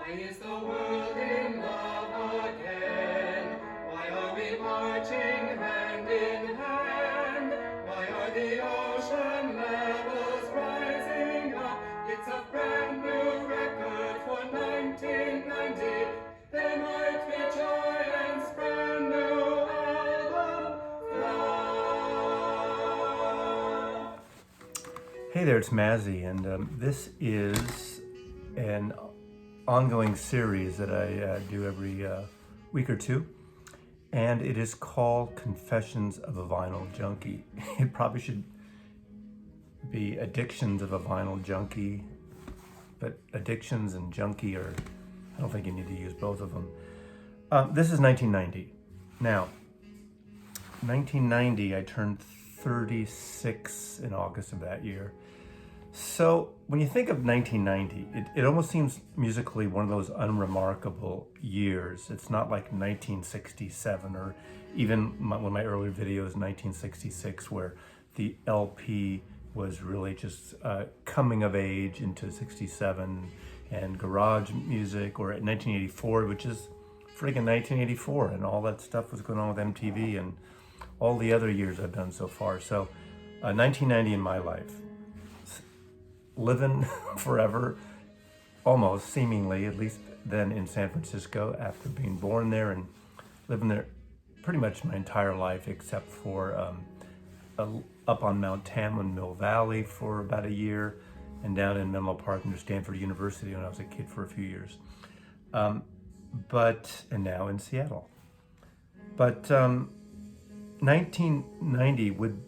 Why is the world in love again? Why are we marching hand in hand? Why are the ocean levels rising up? It's a brand new record for 1990. There might be Giant's brand new album, Fly. Hey there, it's Mazzy, and this is an ongoing series that I do every week or two, and it is called Confessions of a Vinyl Junkie. It probably should be Addictions of a Vinyl Junkie, but addictions and junkie are, I don't think you need to use both of them. This is 1990. Now, 1990, I turned 36 in August of that year. So when you think of 1990, it almost seems musically one of those unremarkable years. It's not like 1967 or even one of my earlier videos, 1966, where the LP was really just coming of age into 67 and garage music, or at 1984, which is friggin' 1984, and all that stuff was going on with MTV and all the other years I've done so far. So 1990 in my life. Living forever, almost, seemingly, at least then in San Francisco after being born there, and living there pretty much my entire life except for up on Mount Tamlin, Mill Valley for about a year, and down in Menlo Park near Stanford University when I was a kid for a few years. And now in Seattle. But 1990 would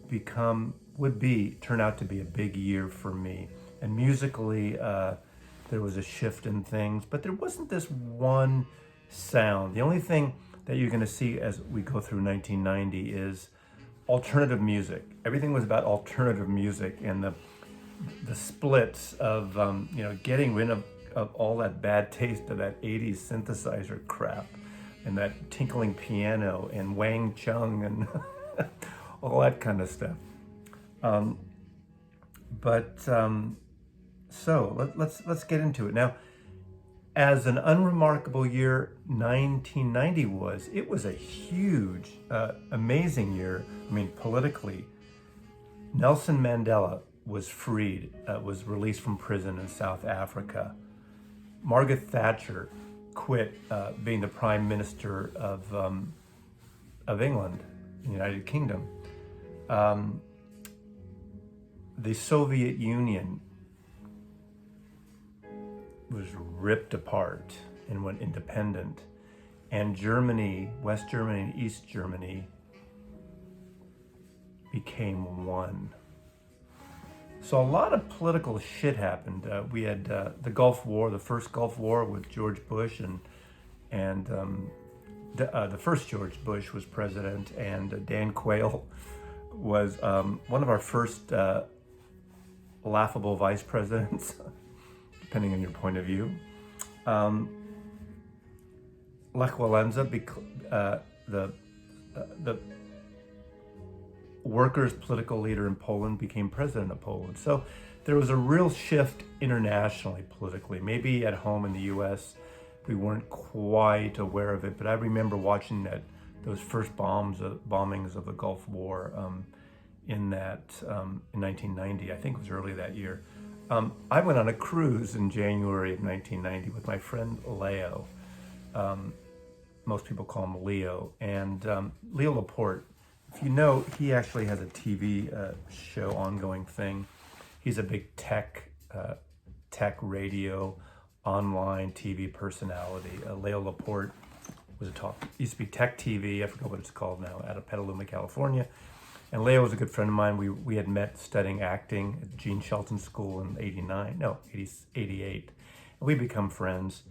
turn out to be a big year for me. And musically, there was a shift in things, but there wasn't this one sound. The only thing that you're going to see as we go through 1990 is alternative music. Everything was about alternative music, and the splits of getting rid of all that bad taste of that 80s synthesizer crap, and that tinkling piano and Wang Chung and all that kind of stuff. So let's get into it now. As an unremarkable year 1990 was, it was a huge, amazing year. I mean, politically, Nelson Mandela was freed, was released from prison in South Africa. Margaret Thatcher quit being the Prime Minister of England, the United Kingdom. The Soviet Union was ripped apart and went independent, and Germany, West Germany and East Germany, became one. So a lot of political shit happened. We had the Gulf War, the first Gulf War with George Bush, and the first George Bush was president, and Dan Quayle was one of our first laughable vice presidents, depending on your point of view. Lech Walesa, the workers' political leader in Poland, became president of Poland. So there was a real shift internationally, politically. Maybe at home in the U.S. we weren't quite aware of it, but I remember watching those first bombings of the Gulf War in 1990. I think it was early that year. I went on a cruise in January of 1990 with my friend Leo. Most people call him Leo. And Leo Laporte, if you know, he actually has a TV show, ongoing thing. He's a big tech radio, online TV personality. Leo Laporte used to be Tech TV, I forget what it's called now, out of Petaluma, California. And Leo was a good friend of mine. We had met studying acting at Gene Shelton School in 88. And we become friends.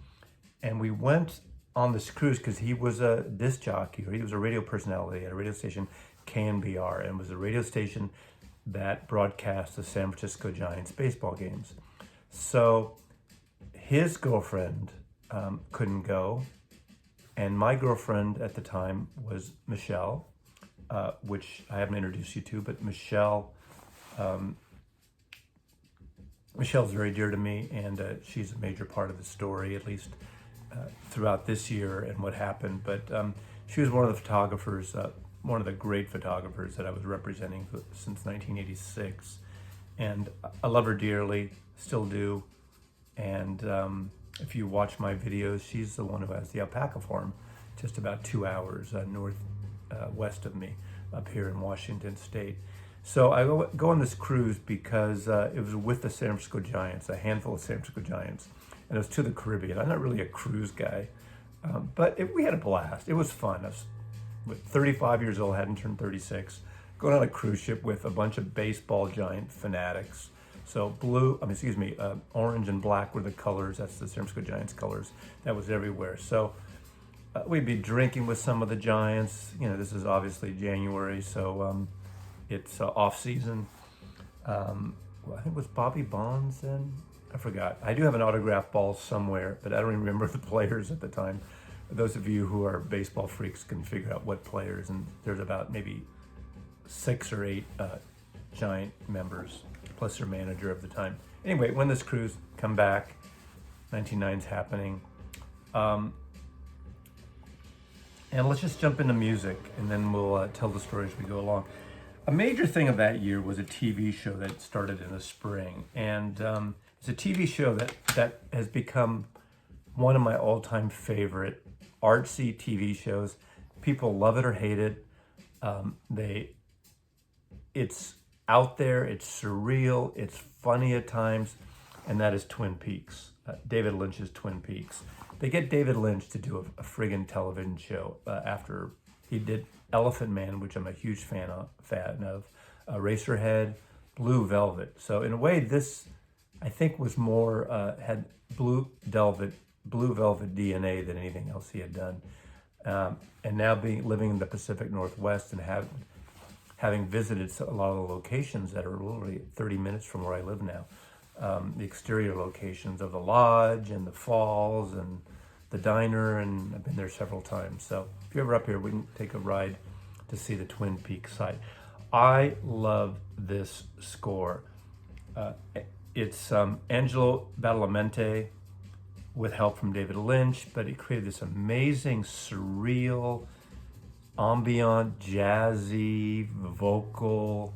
And we went on this cruise because he was a disc jockey, or he was a radio personality at a radio station, KNBR, and was a radio station that broadcast the San Francisco Giants baseball games. So his girlfriend couldn't go, and my girlfriend at the time was Michelle, which I haven't introduced you to, but Michelle Michelle's very dear to me, and she's a major part of the story, at least throughout this year and what happened. But she was one of the photographers, one of the great photographers that I was representing since 1986. And I love her dearly, still do. And if you watch my videos, she's the one who has the alpaca farm just about 2 hours west of me up here in Washington State. So I go on this cruise because it was with the San Francisco Giants, a handful of San Francisco Giants, and it was to the Caribbean. I'm not really a cruise guy, but we had a blast. It was fun. I was 35 years old, hadn't turned 36, going on a cruise ship with a bunch of baseball Giant fanatics. So orange and black were the colors. That's the San Francisco Giants colors. That was everywhere. So we'd be drinking with some of the Giants. You know, this is obviously January, so it's off season. I think it was Bobby Bonds then. I forgot. I do have an autograph ball somewhere, but I don't even remember the players at the time. Those of you who are baseball freaks can figure out what players, and there's about maybe 6 or 8 Giant members, plus their manager of the time. Anyway, when this cruise come back, 99's happening. And let's just jump into music, and then we'll tell the story as we go along. A major thing of that year was a TV show that started in the spring, and it's a TV show that has become one of my all-time favorite artsy TV shows. People love it or hate it. It's out there, it's surreal, it's funny at times, and that is Twin Peaks, David Lynch's Twin Peaks. They get David Lynch to do a friggin' television show after he did Elephant Man, which I'm a huge fan of, Eraserhead, Blue Velvet. So in a way, this I think was more had Blue Velvet DNA than anything else he had done. And now living in the Pacific Northwest and having visited a lot of the locations that are literally 30 minutes from where I live now. The exterior locations of the lodge and the falls and the diner, and I've been there several times. So if you're ever up here, we can take a ride to see the Twin Peaks site. I love this score. It's Angelo Badalamenti with help from David Lynch, but it created this amazing, surreal, ambient, jazzy, vocal,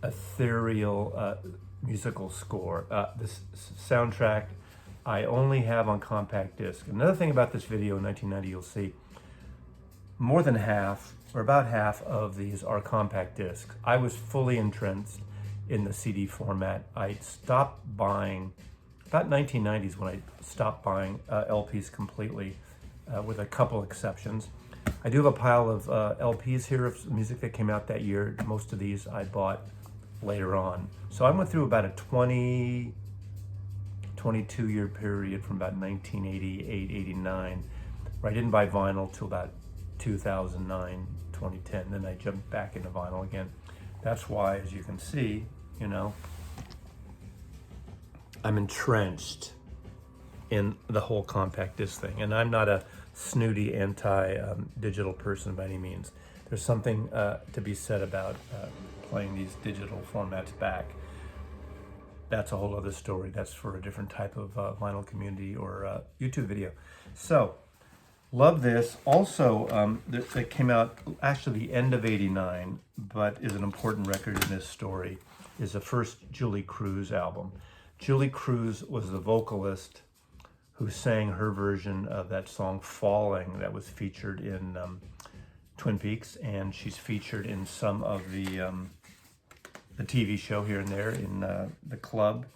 ethereal musical score. This soundtrack I only have on compact disc. Another thing about this video in 1990, you'll see more than half, or about half of these are compact discs. I was fully entrenched in the CD format. I stopped buying, about 1990s when I stopped buying LPs completely, with a couple exceptions. I do have a pile of LPs here of music that came out that year. Most of these I bought later on. So I went through about a 22 year period from about 1988, 89, where I didn't buy vinyl till about 2009, 2010. Then I jumped back into vinyl again. That's why, as you can see, you know, I'm entrenched in the whole compact disc thing. And I'm not a snooty anti-digital person by any means. There's something to be said about playing these digital formats back. That's a whole other story. That's for a different type of vinyl community or YouTube video. So, love this. Also, that came out actually the end of '89, but is an important record in this story, is the first Julie Cruz album. Julie Cruz was the vocalist who sang her version of that song Falling that was featured in Twin Peaks, and she's featured in some of the TV show here and there in The Club.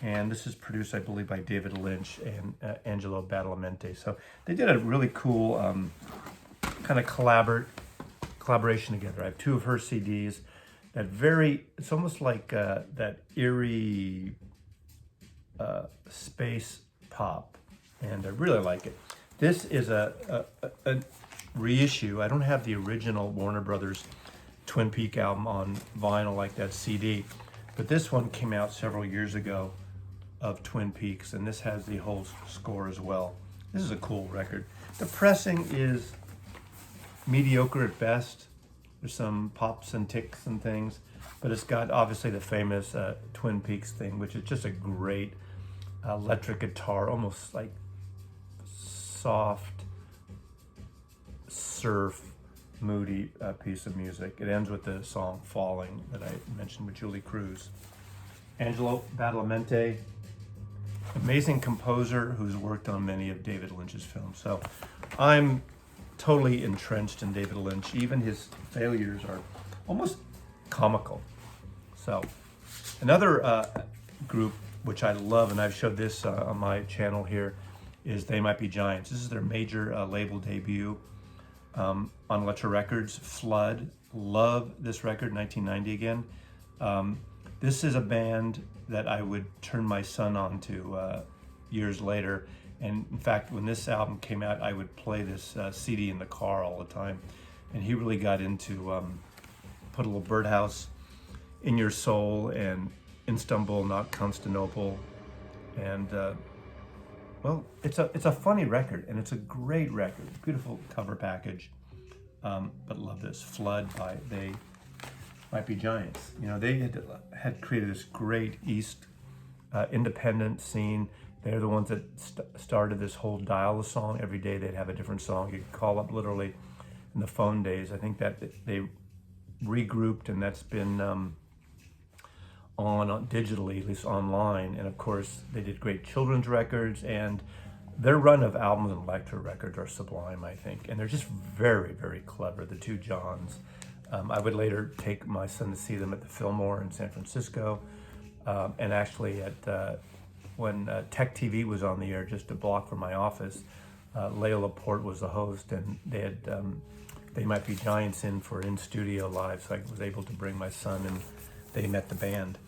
And this is produced, I believe, by David Lynch and Angelo Badalamenti. So they did a really cool kind of collaboration together. I have 2 of her CDs. It's almost like that eerie space pop, and I really like it. This is a reissue. I don't have the original Warner Brothers Twin Peak album on vinyl like that CD, but this one came out several years ago of Twin Peaks, and this has the whole score as well. This is a cool record. The pressing is mediocre at best. There's some pops and ticks and things, but it's got obviously the famous Twin Peaks thing, which is just a great electric guitar, almost like soft surf, moody piece of music. It ends with the song Falling that I mentioned with Julie Cruz. Angelo Badalamenti, amazing composer who's worked on many of David Lynch's films. So I'm totally entrenched in David Lynch. Even his failures are almost comical. So another group which I love, and I've showed this on my channel here, is They Might Be Giants. This is their major label debut on Elektra Records. Flood, love this record, 1990 again. This is a band that I would turn my son on to years later. And in fact, when this album came out, I would play this CD in the car all the time. And he really got into Put a Little Birdhouse in Your Soul and Istanbul, Not Constantinople. And well, it's a funny record, and it's a great record. Beautiful cover package. But love this, Flood by They Might Be Giants. You know, they had created this great East independent scene. They're the ones that started this whole dial-a-song. Every day they'd have a different song. You could call up literally in the phone days. I think that they regrouped, and that's been on digitally, at least online. And of course, they did great children's records, and their run of albums and Elektra Records are sublime, I think. And they're just very, very clever, the two Johns. I would later take my son to see them at the Fillmore in San Francisco, and actually at when Tech TV was on the air just a block from my office. Leah Laporte was the host, and they had They Might Be Giants in for In Studio Live, so I was able to bring my son, and they met the band.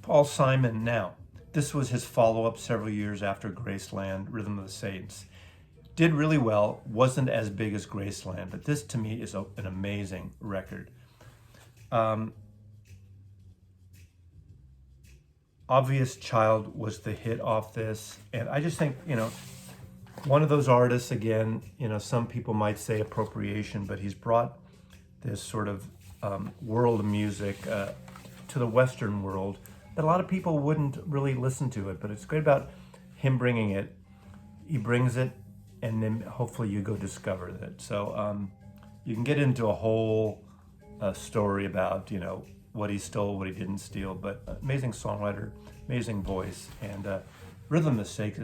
Paul Simon, now, this was his follow-up several years after Graceland, Rhythm of the Saints. Did really well, wasn't as big as Graceland, but this to me is an amazing record. Obvious Child was the hit off this, and I just think, you know, one of those artists, again, you know, some people might say appropriation, but he's brought this sort of world of music to the Western world that a lot of people wouldn't really listen to it, but it's great about him bringing it. He brings it, and then hopefully you go discover it. So you can get into a whole story about, you know, what he stole, what he didn't steal, but amazing songwriter, amazing voice, and Rhythm of the Saints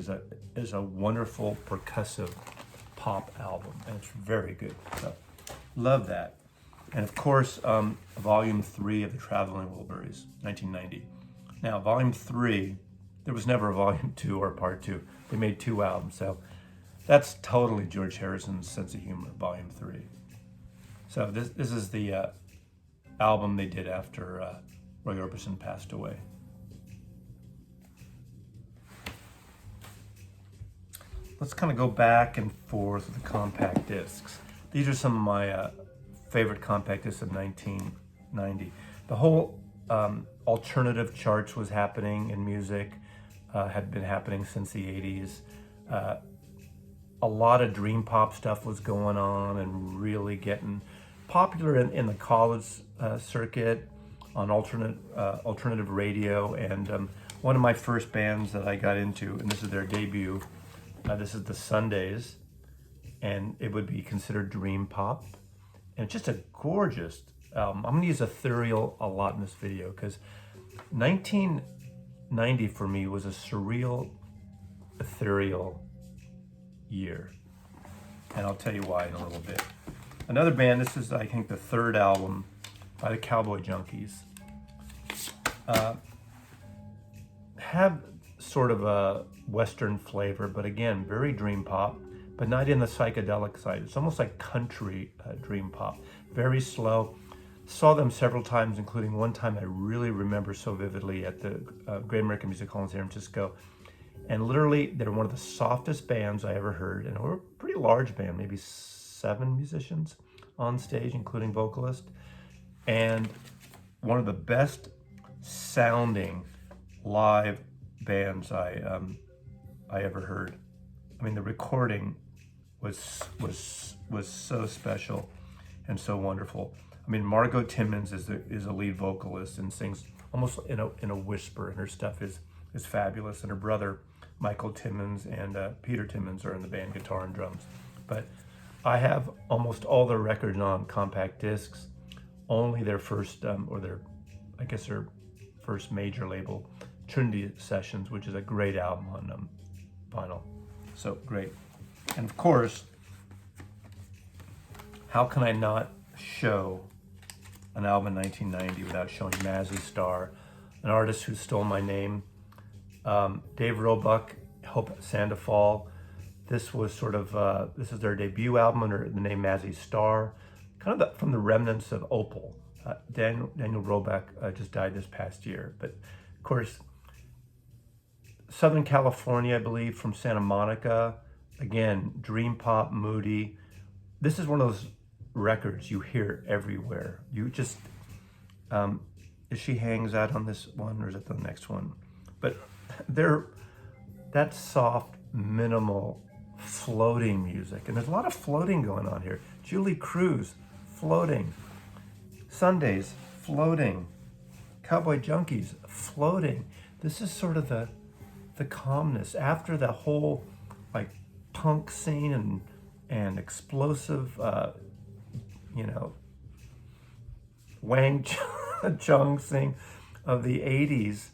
is a wonderful percussive pop album, and it's very good. So love that. And of course, Volume 3 of the Traveling Wilburys, 1990. Now, Volume 3, there was never a Volume 2 or Part 2. They made 2 albums, so that's totally George Harrison's sense of humor, Volume 3. So this is the album they did after Roy Orbison passed away. Let's kind of go back and forth with the compact discs. These are some of my favorite compact discs of 1990. The whole alternative charts was happening in music, had been happening since the 80s. A lot of dream pop stuff was going on and really getting popular in the college circuit, on alternative radio. And one of my first bands that I got into, and this is their debut, this is the Sundays, and it would be considered dream pop. And it's just a gorgeous album. I'm going to use ethereal a lot in this video because 1990 for me was a surreal, ethereal year. And I'll tell you why in a little bit. Another band, this is I think the third album by the Cowboy Junkies. Have sort of a Western flavor, but again, very dream pop, but not in the psychedelic side. It's almost like country dream pop. Very slow. Saw them several times, including one time I really remember so vividly at the Great American Music Hall in San Francisco. And literally, they're one of the softest bands I ever heard. And we're a pretty large band, maybe 7 musicians on stage, including vocalist. And one of the best sounding live bands I ever heard. I mean, the recording was so special and so wonderful. I mean, Margot Timmons is a lead vocalist and sings almost in a whisper, and her stuff is fabulous. And her brother, Michael Timmons, and Peter Timmons are in the band, guitar and drums. But I have almost all their records on compact discs. Only their first, I guess their first major label, Trinity Sessions, which is a great album on vinyl. So great. And of course, how can I not show an album in 1990 without showing Mazzy Star, an artist who stole my name. Dave Roebuck, Hope Sandoval. This was sort of, this is their debut album under the name Mazzy Star, kind of from the remnants of Opal. Daniel Roebuck just died this past year. But of course, Southern California, I believe, from Santa Monica. Again, dream pop, moody. This is one of those records you hear everywhere. You just, if she hangs out on this one, or is it the next one? But that soft, minimal, floating music. And there's a lot of floating going on here. Julie Cruz, floating. Sundays, floating. Cowboy Junkies, floating. This is sort of the calmness after the whole like punk scene and explosive, Wang Chung thing of the 80s.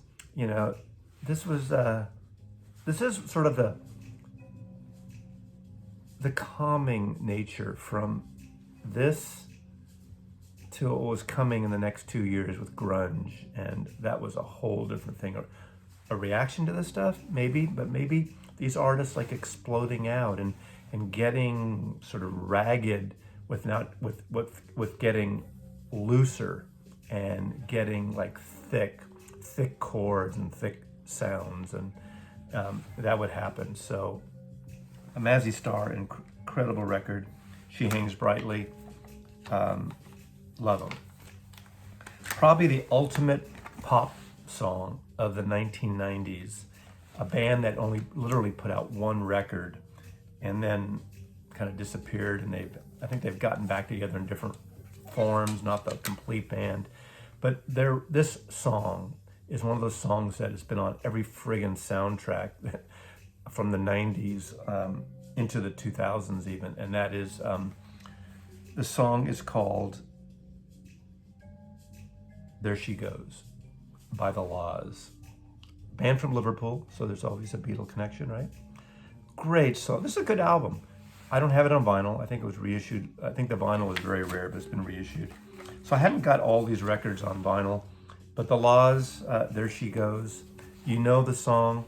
This is sort of the calming nature from this to what was coming in the next 2 years with grunge, and that was a whole different thing. A reaction to this stuff, maybe, but maybe these artists like exploding out and getting sort of ragged with getting looser and getting like thick chords and thick sounds, and that would happen. So a Mazzy Star, incredible record. She Hangs Brightly, love them. Probably the ultimate pop song of the 1990s, a band that only literally put out one record and then kind of disappeared, and I think they've gotten back together in different forms, not the complete band. But this song is one of those songs that has been on every friggin' soundtrack from the 90s into the 2000s even, and that is, the song is called There She Goes by The Laws. Band from Liverpool, so there's always a Beatle connection, right? Great song. This is a good album. I don't have it on vinyl. I think it was reissued. I think the vinyl was very rare, but it's been reissued. So I haven't got all these records on vinyl, but The Laws, There She Goes. You know the song.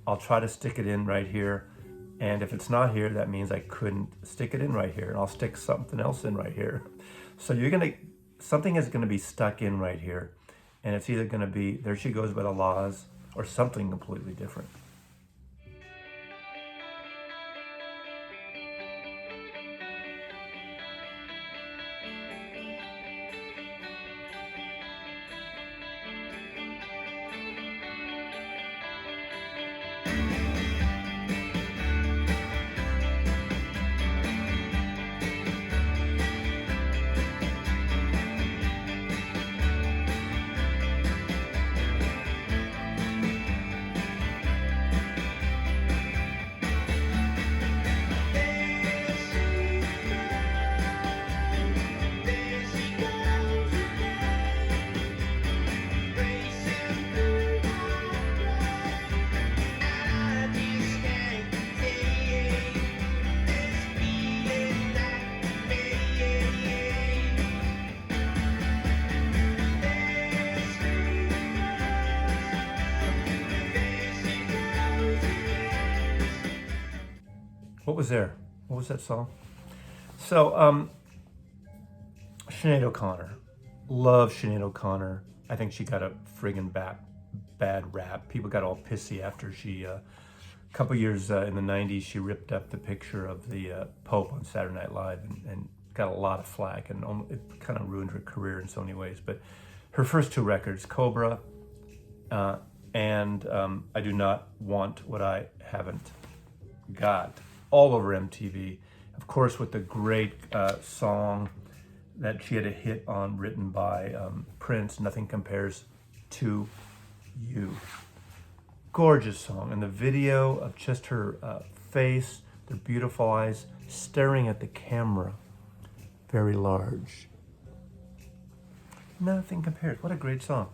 I'll try to stick it in right here. And if it's not here, that means I couldn't stick it in right here. And I'll stick something else in right here. So something is gonna be stuck in right here. And it's either gonna be There She Goes by The Laws or something completely different. What was there? What was that song? So, Sinead O'Connor. Love Sinead O'Connor. I think she got a friggin' bad rap. People got all pissy after she, a couple years in the 90s, she ripped up the picture of the Pope on Saturday Night Live and got a lot of flack, and it kind of ruined her career in so many ways. But her first two records, Cobra and I Do Not Want What I Haven't Got, all over MTV. Of course, with the great song that she had a hit on, written by Prince, Nothing Compares to You. Gorgeous song. And the video of just her face, the beautiful eyes, staring at the camera, very large. Nothing compares. What a great song.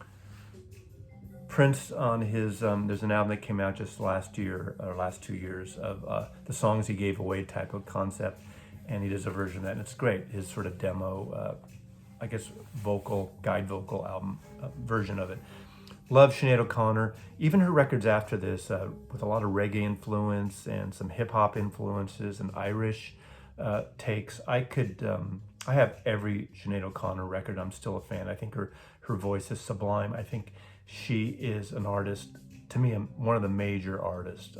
Prince on his, there's an album that came out just last year, or last 2 years, of the songs he gave away type of concept. And he does a version of that, and it's great. His sort of demo, I guess, guide vocal album version of it. Love Sinead O'Connor. Even her records after this, with a lot of reggae influence and some hip hop influences and Irish takes. I have every Sinead O'Connor record. I'm still a fan. I think her voice is sublime. I think she is an artist, to me, one of the major artists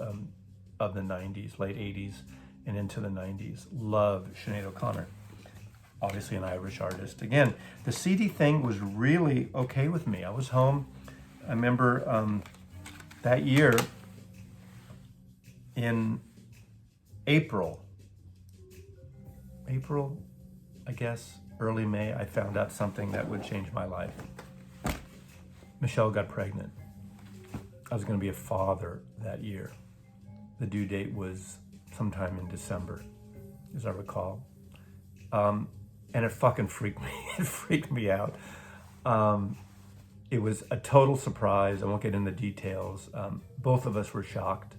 of the 90s, late 80s and into the 90s. Love Sinead O'Connor. Obviously an Irish artist. Again, the CD thing was really okay with me. I was home. I remember that year in April, I guess, early May, I found out something that would change my life. Michelle got pregnant. I was going to be a father that year. The due date was sometime in December, as I recall. And it fucking freaked me. It freaked me out. It was a total surprise. I won't get into details. Both of us were shocked.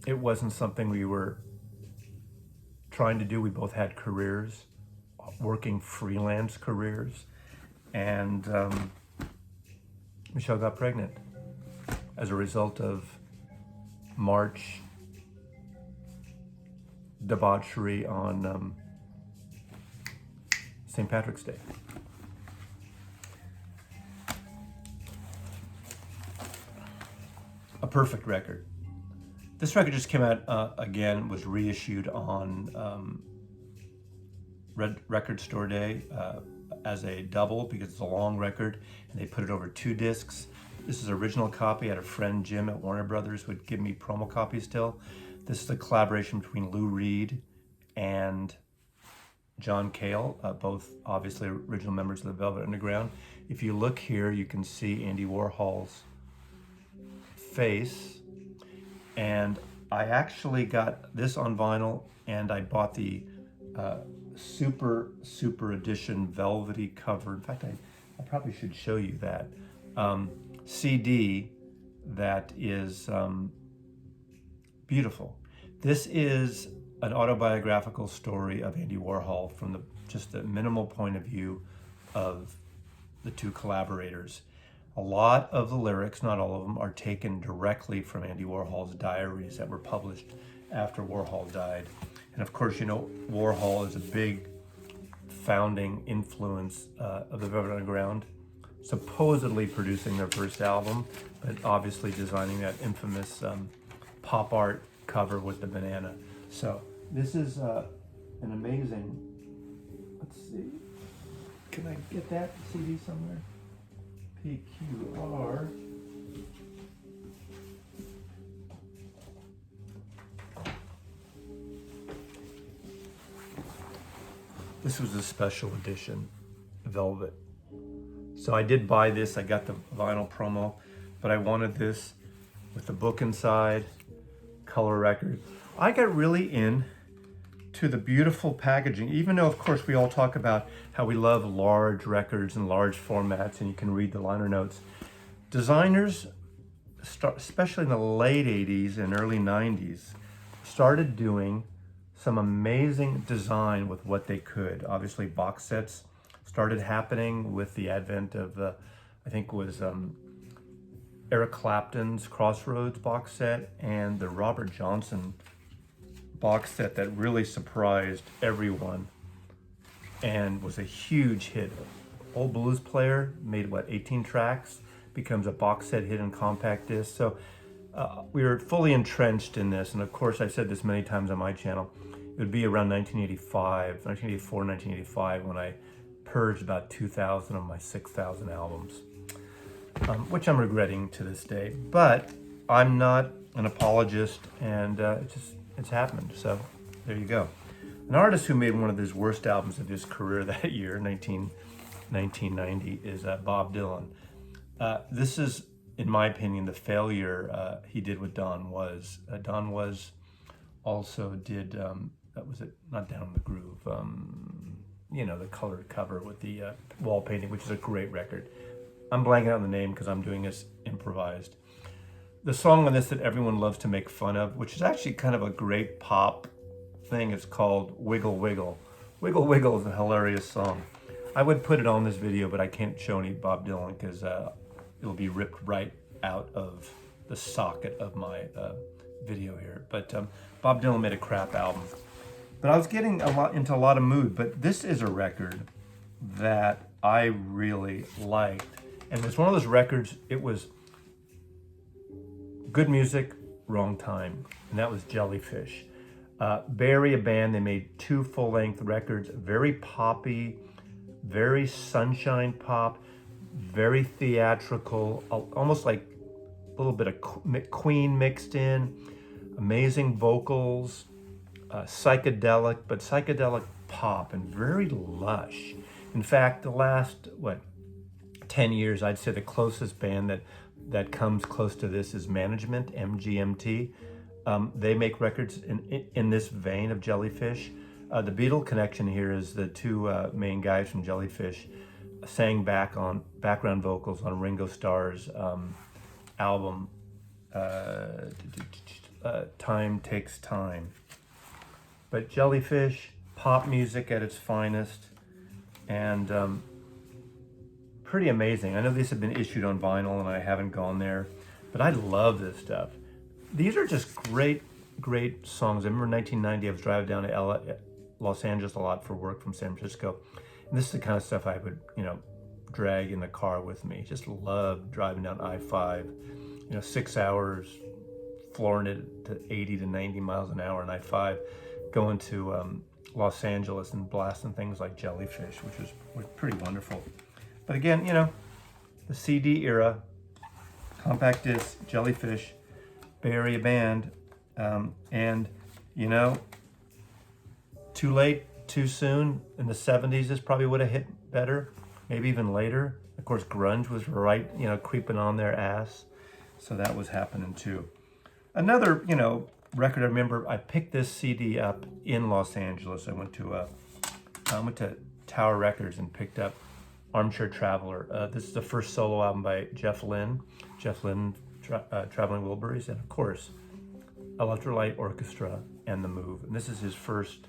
It wasn't something we were trying to do. We both had careers, working freelance careers. And Michelle got pregnant as a result of March debauchery on St. Patrick's Day. A perfect record. This record just came out again, was reissued on Red Record Store Day as a double, because it's a long record, and they put it over 2 discs. This is an original copy. I had a friend, Jim, at Warner Brothers, would give me promo copies still. This is a collaboration between Lou Reed and John Cale, both obviously original members of the Velvet Underground. If you look here, you can see Andy Warhol's face. And I actually got this on vinyl, and I bought the super edition velvety cover. In fact, I probably should show you that CD that is beautiful. This is an autobiographical story of Andy Warhol from just the minimal point of view of the 2 collaborators. A lot of the lyrics, not all of them, are taken directly from Andy Warhol's diaries that were published after Warhol died. And of course, you know, Warhol is a big founding influence of the Velvet Underground, supposedly producing their first album, but obviously designing that infamous pop art cover with the banana. So this is an amazing, let's see, can I get that CD somewhere? PQR. This was a special edition, Velvet. So I did buy this. I got the vinyl promo, but I wanted this with the book inside, color record. I got really into the beautiful packaging, even though, of course, we all talk about how we love large records and large formats, and you can read the liner notes. Designers, especially in the late 80s and early 90s, started doing some amazing design with what they could. Obviously, box sets started happening with the advent of, I think it was Eric Clapton's Crossroads box set and the Robert Johnson box set that really surprised everyone and was a huge hit. Old Blues Player made, 18 tracks, becomes a box set hit in compact disc. So we were fully entrenched in this. And of course, I've said this many times on my channel, it would be around 1984, 1985, when I purged about 2,000 of my 6,000 albums, which I'm regretting to this day. But I'm not an apologist, and it's happened. So there you go. An artist who made one of his worst albums of his career that year, 1990, is Bob Dylan. This is, in my opinion, the failure he did with Don Was. Don Was also did, was it not Down in the Groove? You know, the colored cover with the wall painting, which is a great record. I'm blanking on the name because I'm doing this improvised. The song on this that everyone loves to make fun of, which is actually kind of a great pop thing, is called Wiggle Wiggle. Wiggle Wiggle is a hilarious song. I would put it on this video, but I can't show any Bob Dylan because it'll be ripped right out of the socket of my video here. But Bob Dylan made a crap album. But I was getting into a lot of mood, but this is a record that I really liked. And it's one of those records, it was good music, wrong time. And that was Jellyfish. Barry, a band, they made 2 full-length records, very poppy, very sunshine pop, very theatrical, almost like a little bit of Queen mixed in, amazing vocals, psychedelic, but psychedelic pop and very lush. In fact, the last, 10 years, I'd say the closest band that comes close to this is Management, MGMT. They make records in this vein of Jellyfish. The Beatle connection here is the 2 main guys from Jellyfish sang background vocals on Ringo Starr's album, Time Takes Time. But Jellyfish, pop music at its finest, and pretty amazing. I know these have been issued on vinyl and I haven't gone there, but I love this stuff. These are just great, great songs. I remember in 1990, I was driving down to Los Angeles a lot for work from San Francisco. And this is the kind of stuff I would, drag in the car with me. Just love driving down I-5, 6 hours, flooring it to 80 to 90 miles an hour on I-5, going to Los Angeles and blasting things like Jellyfish, which was pretty wonderful. But again, the CD era, compact disc, Jellyfish, Barry, a band, and too late, too soon. In the 70s, this probably would have hit better, maybe even later. Of course, grunge was right, creeping on their ass, so that was happening too. Another, record I remember, I picked this CD up in Los Angeles. I went to Tower Records and picked up Armchair Traveler. This is the first solo album by Jeff Lynne. Traveling Wilburys, and of course Electrolyte Orchestra and The Move. And this is his first.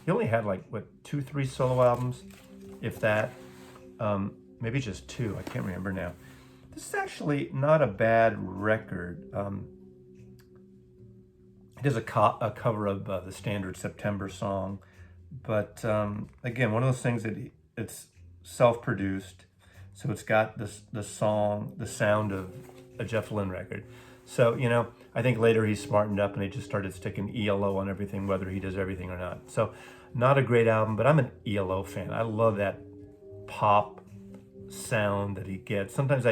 He only had 2-3 solo albums, if that, maybe just 2. I can't remember now. This is actually not a bad record. It is a cover of the standard September song, but again, one of those things that it's self-produced, so it's got the sound of a Jeff Lynne record. So, I think later he smartened up and he just started sticking ELO on everything, whether he does everything or not. So, not a great album, but I'm an ELO fan. I love that pop sound that he gets. Sometimes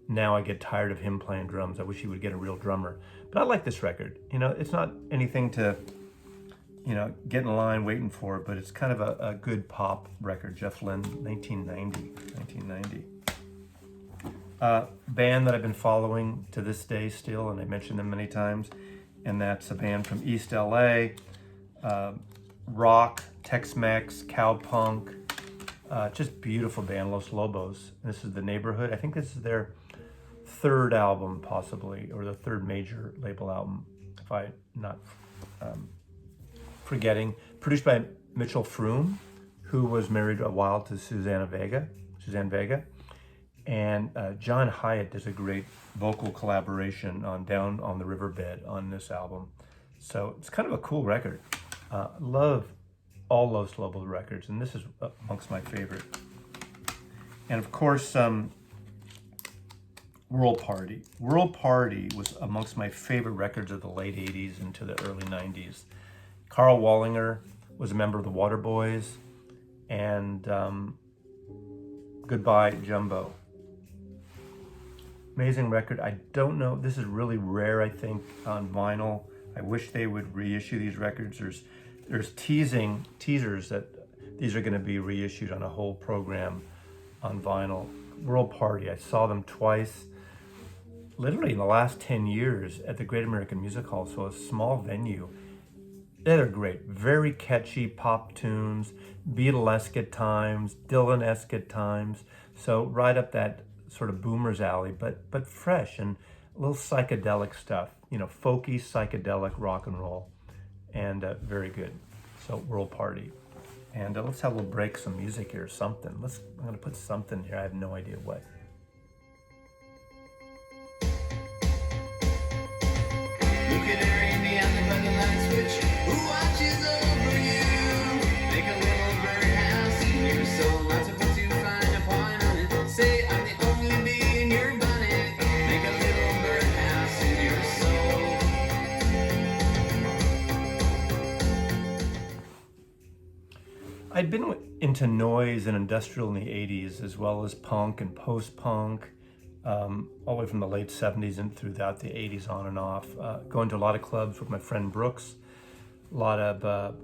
now I get tired of him playing drums. I wish he would get a real drummer. But I like this record. It's not anything to, get in line waiting for, but it's kind of a good pop record. Jeff Lynne, 1990. Band that I've been following to this day still, and I mentioned them many times, and that's a band from East LA, rock, Tex-Mex, cowpunk, just beautiful band, Los Lobos. This is The Neighborhood. I think this is their 3rd album, possibly, or the 3rd major label album, if I'm not forgetting. Produced by Mitchell Froom, who was married a while to Suzanne Vega. And John Hyatt does a great vocal collaboration on Down on the Riverbed on this album. So it's kind of a cool record. Love all Los Lobos records, and this is amongst my favorite. And of course, World Party. World Party was amongst my favorite records of the late 80s into the early 90s. Carl Wallinger was a member of the Waterboys, and Goodbye Jumbo. Amazing record. I don't know, this is really rare, I think, on vinyl. I wish they would reissue these records. there's teasers that these are going to be reissued on a whole program on vinyl. World Party, I saw them twice, literally in the last 10 years at the Great American Music Hall, so a small venue. They're great, very catchy pop tunes, Beatlesque at times, Dylan-esque at times, so right up that sort of boomer's alley, but fresh and a little psychedelic stuff, you know, folky psychedelic rock and roll, and very good. So World Party. And let's have a little break, some music here, something. I'm gonna put something here, I have no idea what. Look at her in the alley by the light switch. Who watches over you? Make a little birdhouse in your soul. Not supposed to find a point on it. Say I'm the only bee in your bonnet. Make a little birdhouse in your soul. I'd been into noise and industrial in the 80s, as well as punk and post-punk, all the way from the late 70s and throughout the 80s on and off. Going to a lot of clubs with my friend Brooks, a lot of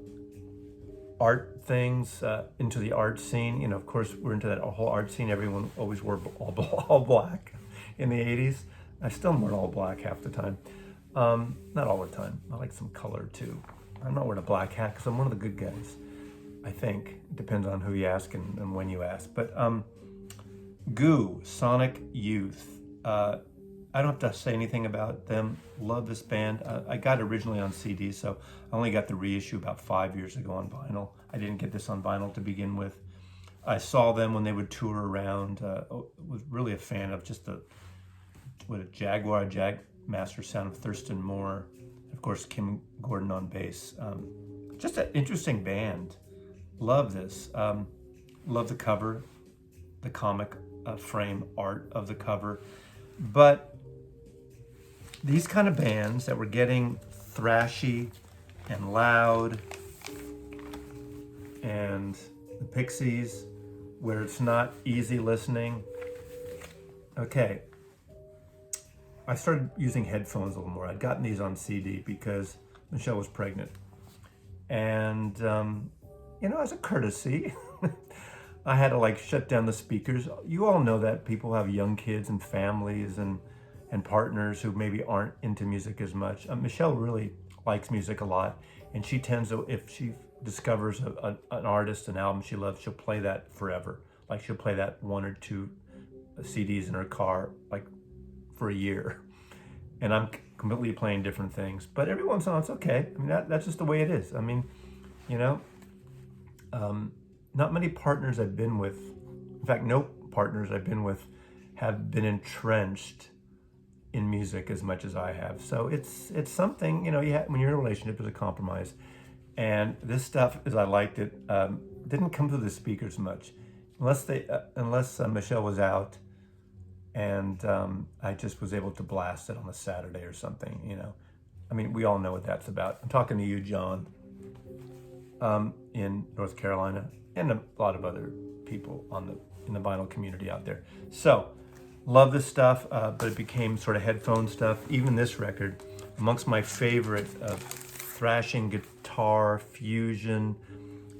art things, into the art scene. You know, of course, we're into that whole art scene. Everyone always wore all black in the 80s. I still wear all black half the time. Not all the time. I like some color too. I'm not wearing a black hat because I'm one of the good guys, I think. It depends on who you ask and when you ask. But Goo, Sonic Youth. I don't have to say anything about them. Love this band. I got it originally on CD, so I only got the reissue about 5 years ago on vinyl. I didn't get this on vinyl to begin with. I saw them when they would tour around. Was really a fan of just the Jagmaster sound of Thurston Moore. Of course, Kim Gordon on bass. Just an interesting band. Love this. Love the cover, the comic frame art of the cover. But these kind of bands that were getting thrashy and loud, and the Pixies, where it's not easy listening. Okay, I started using headphones a little more. I'd gotten these on CD because Michelle was pregnant. And, you know, as a courtesy, I had to like shut down the speakers. You all know that people have young kids and families and partners who maybe aren't into music as much. Michelle really likes music a lot, and she tends to, if she discovers an artist, an album she loves, she'll play that forever. Like she'll play that 1 or 2 CDs in her car, like for a year. And I'm completely playing different things. But every once in a while, it's okay. I mean, that's just the way it is. I mean, you know, not many partners I've been with, in fact, no partners I've been with have been entrenched in music as much as I have. So it's something, you know, when you're in a relationship, it's a compromise. And this stuff, as I liked it, didn't come through the speakers much, unless Michelle was out, and I just was able to blast it on a Saturday or something, you know. I mean, we all know what that's about. I'm talking to you, John, in North Carolina, and a lot of other people in the vinyl community out there. So, love this stuff, but it became sort of headphone stuff. Even this record, amongst my favorite thrashing guitar fusion,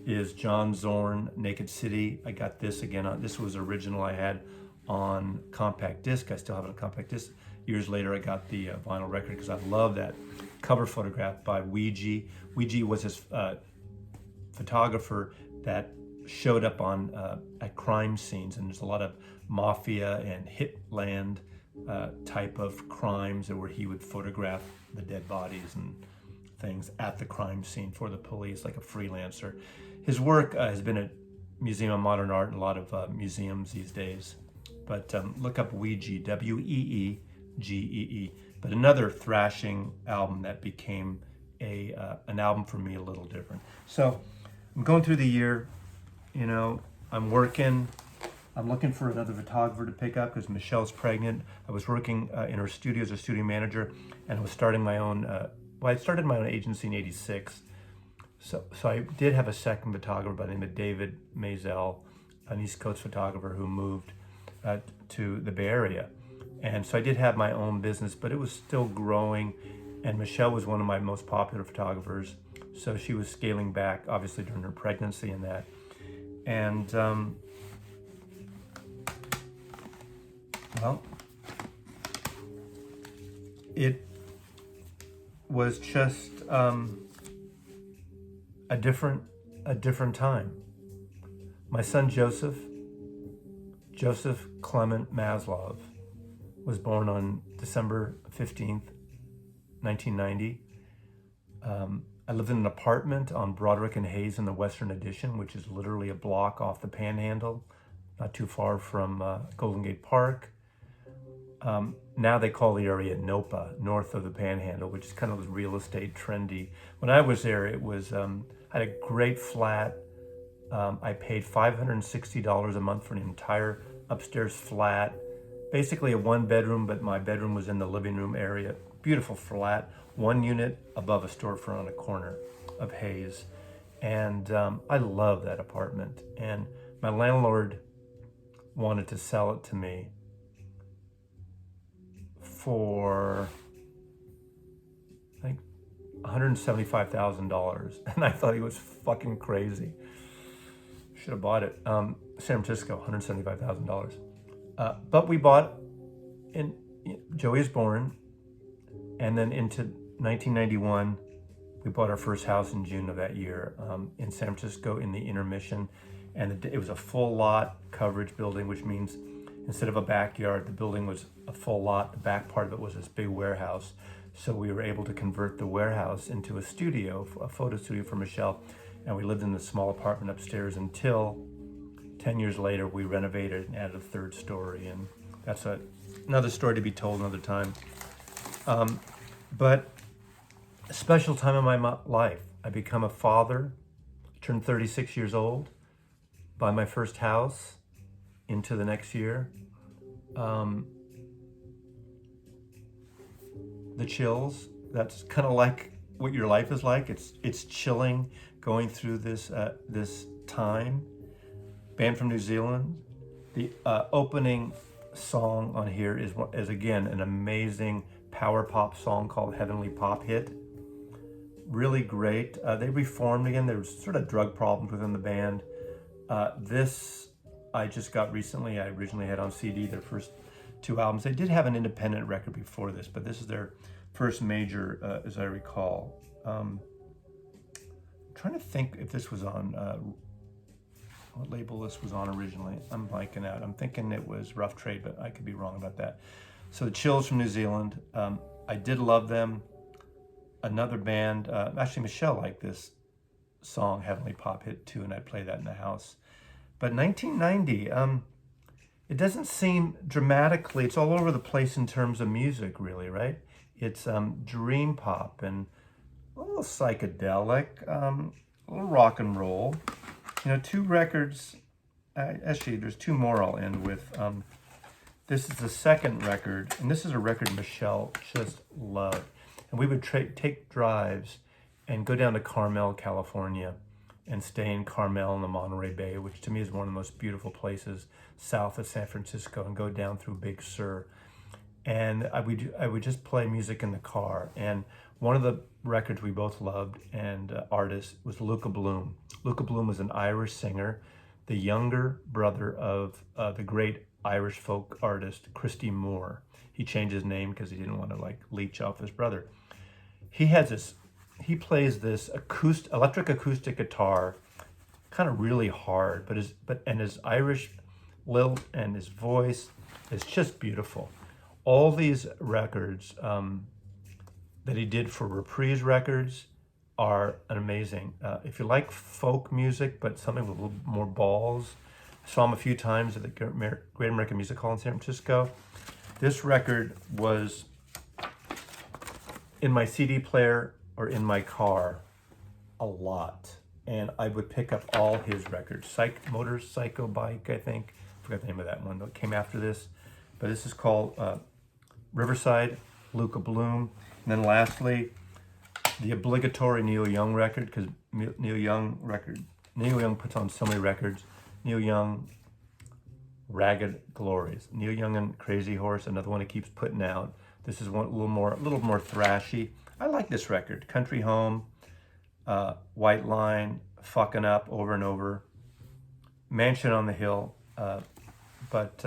is John Zorn, Naked City. I got this again. This was original I had on compact disc. I still have it on compact disc. Years later, I got the vinyl record because I love that cover photograph by Ouija. Ouija was his photographer that showed up on at crime scenes, and there's a lot of mafia and hitland type of crimes where he would photograph the dead bodies and things at the crime scene for the police, like a freelancer. His work has been at Museum of Modern Art and a lot of museums these days. But look up Ouija, Weegee. But another thrashing album that became an album for me a little different. So I'm going through the year, you know, I'm working. I'm looking for another photographer to pick up because Michelle's pregnant. I was working in her studio as a studio manager, and I was starting my own, I started my own agency in '86. So I did have a second photographer by the name of David Maisel, an East Coast photographer who moved to the Bay Area. And so I did have my own business, but it was still growing. And Michelle was one of my most popular photographers. So she was scaling back, obviously, during her pregnancy and that. And, well, it was just a different time. My son Joseph Clement Maslov, was born on December 15th, 1990. I lived in an apartment on Broderick and Hayes in the Western Addition, which is literally a block off the Panhandle, not too far from Golden Gate Park. Now they call the area NOPA, north of the Panhandle, which is kind of real estate trendy. When I was there, it was, I had a great flat. I paid $560 a month for an entire upstairs flat, basically a one bedroom, but my bedroom was in the living room area. Beautiful flat, one unit above a storefront on a corner of Hayes. And I love that apartment. And my landlord wanted to sell it to me for, I think, $175,000. And I thought he was fucking crazy. Should have bought it. San Francisco, $175,000. But we bought, Joey was born, and then into 1991, we bought our first house in June of that year in San Francisco in the Intermission. And it was a full lot coverage building, which means instead of a backyard, the building was a full lot. The back part of it was this big warehouse. So we were able to convert the warehouse into a studio, a photo studio for Michelle. And we lived in this small apartment upstairs until 10 years later, we renovated and added a third story. And that's another story to be told another time. But a special time in my life. I become a father, turned 36 years old, buy my first house into the next year. The chills, that's kind of like what your life is like. It's chilling going through this time. Band from New Zealand. The opening song on here is again an amazing power pop song called Heavenly Pop Hit. Really great. They reformed again. There was sort of drug problems within the band. This I just got recently. I originally had on CD their first two albums. They did have an independent record before this, but this is their first major, as I recall. I'm trying to think if this was on, what label this was on originally. I'm blanking out. I'm thinking it was Rough Trade, but I could be wrong about that. So the Chills from New Zealand. I did love them. Another band, actually Michelle liked this song, Heavenly Pop Hit too, and I'd play that in the house. But 1990, it doesn't seem dramatically, it's all over the place in terms of music really, right? It's dream pop and a little psychedelic, a little rock and roll. You know, two records, actually there's two more I'll end with. This is the second record, and this is a record Michelle just loved. And we would take drives and go down to Carmel, California, and stay in Carmel in the Monterey Bay, which to me is one of the most beautiful places south of San Francisco, and go down through Big Sur. And I would just play music in the car. And one of the records we both loved and artist was Luca Bloom. Luca Bloom was an Irish singer, the younger brother of the great Irish folk artist Christy Moore. He changed his name because he didn't want to like leech off his brother. He plays this electric acoustic guitar, kind of really hard, but his Irish lilt and his voice is just beautiful. All these records that he did for Reprise Records are amazing. If you like folk music, but something with a little more balls, I saw him a few times at the Great American Music Hall in San Francisco. This record was in my CD player or in my car a lot. And I would pick up all his records. Motorcycle Bike, I think. I forgot the name of that one that came after this. But this is called Riverside, Luca Bloom. And then lastly, the obligatory Neil Young record, because Neil Young puts on so many records. Neil Young, Ragged Glories. Neil Young and Crazy Horse, another one he keeps putting out. This is one a little more thrashy. I like this record. Country Home, White Line, Fucking Up over and over, Mansion on the Hill, but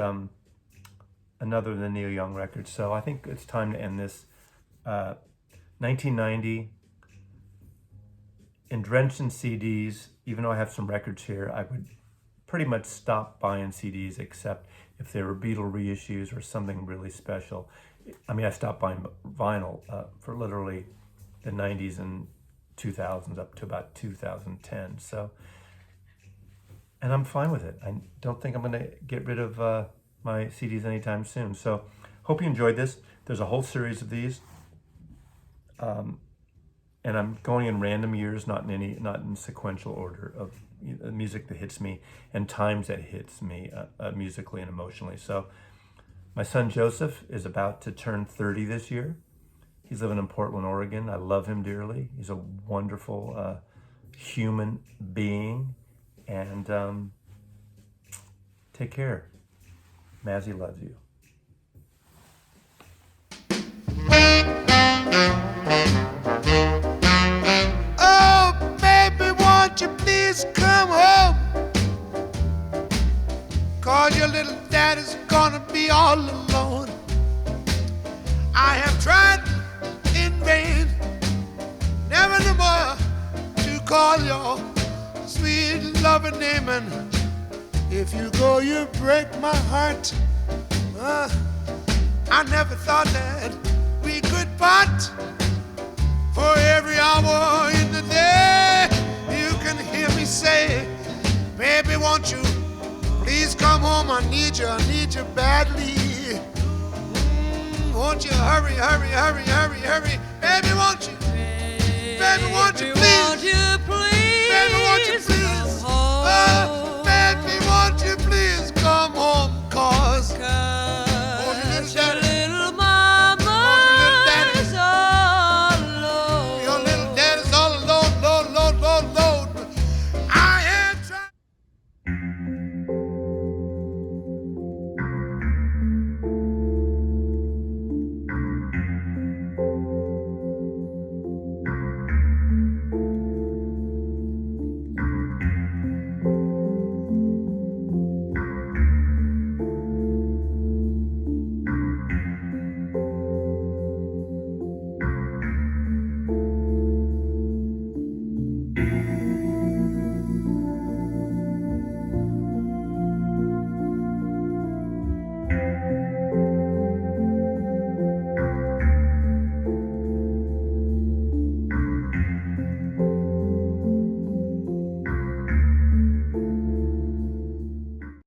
another of the Neil Young records. So I think it's time to end this. 1990, and drenched in CDs, even though I have some records here, I would pretty much stop buying CDs except if there were Beatle reissues or something really special. I mean, I stopped buying vinyl for literally the 90s and 2000s up to about 2010. So, and I'm fine with it. I don't think I'm going to get rid of my CDs anytime soon. So, hope you enjoyed this. There's a whole series of these. And I'm going in random years, not in sequential order of music that hits me and times that hits me musically and emotionally. So my son Joseph is about to turn 30 this year. He's living in Portland, Oregon. I love him dearly. He's a wonderful human being. And take care. Mazzy loves you. Oh, baby, won't you please come home? 'Cause your little daddy's gonna be all alone. I have tried in vain, never no more to call your sweet loving name. And if you go, you break my heart. I never thought that we could part. For every hour in the day, you can hear me say, baby, won't you please come home? I need you badly. Won't you hurry, hurry, hurry, hurry, hurry? Baby, won't you? Baby, won't you